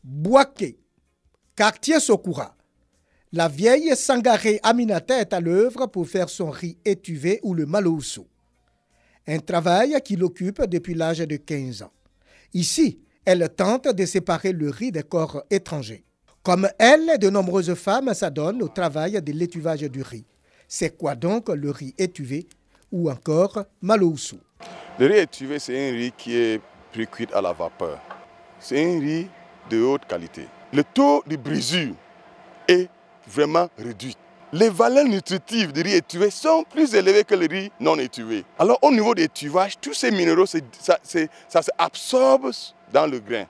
Bouaké, quartier Sokura. La vieille Sangaré Aminata est à l'œuvre pour faire son riz étuvé ou le maloussou. Un travail qui l'occupe depuis l'âge de 15 ans. Ici, elle tente de séparer le riz des corps étrangers. Comme elle, de nombreuses femmes s'adonnent au travail de l'étuvage du riz. C'est quoi donc le riz étuvé ou encore maloussou? Le riz étuvé, c'est un riz qui est précuit à la vapeur. C'est un riz de haute qualité. Le taux de brisure est vraiment réduit. Les valeurs nutritives du riz étuvé sont plus élevées que le riz non étuvé. Alors au niveau de l'étuvage, tous ces minéraux, ça s'absorbe dans le grain.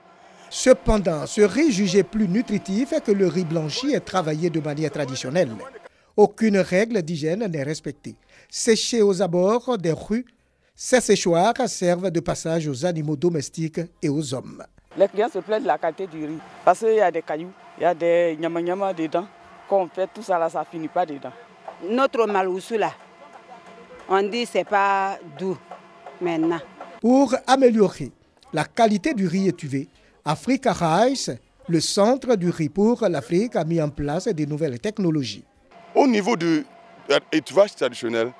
Cependant, ce riz jugé plus nutritif que le riz blanchi est travaillé de manière traditionnelle. Aucune règle d'hygiène n'est respectée. Séché aux abords des rues, ces séchoirs servent de passage aux animaux domestiques et aux hommes. Les clients se plaignent de la qualité du riz parce qu'il y a des cailloux, il y a des nyama-nyama dedans. Quand on fait tout ça, là, ça ne finit pas dedans. Notre maloussou, là, on dit que ce n'est pas doux maintenant. Pour améliorer la qualité du riz étuvé, Africa Rice, le centre du riz pour l'Afrique, a mis en place de nouvelles technologies. Au niveau de l'étuvage traditionnel,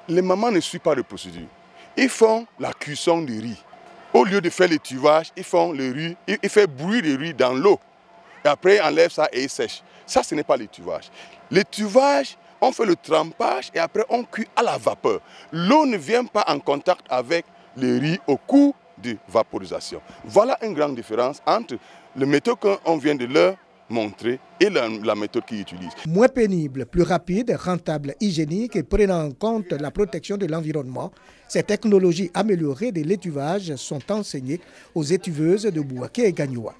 les mamans ne suivent pas de procédure. Ils font la cuisson du riz. Au lieu de faire l'étuvage, ils font le riz, ils font bouillir le riz dans l'eau. Et après, ils enlèvent ça et ils sèchent. Ça, ce n'est pas l'étuvage. L'étuvage, on fait le trempage et après, on cuit à la vapeur. L'eau ne vient pas en contact avec le riz au cours de vaporisation. Voilà une grande différence entre la méthode qu'on vient de leur montrer et la méthode qu'ils utilisent. Moins pénible, plus rapide, rentable, hygiénique et prenant en compte la protection de l'environnement, ces technologies améliorées de l'étuvage sont enseignées aux étuveuses de Bouaké et Gagnoua.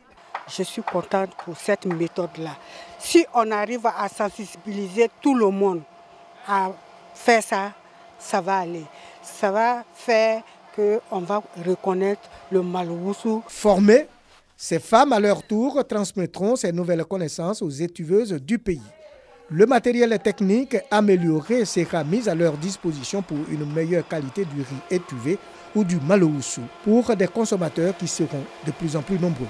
Je suis contente pour cette méthode-là. Si on arrive à sensibiliser tout le monde à faire ça, ça va aller. Ça va faire qu'on va reconnaître le maloussou. Formées, ces femmes à leur tour transmettront ces nouvelles connaissances aux étuveuses du pays. Le matériel technique amélioré sera mis à leur disposition pour une meilleure qualité du riz étuvé ou du maloussou pour des consommateurs qui seront de plus en plus nombreux.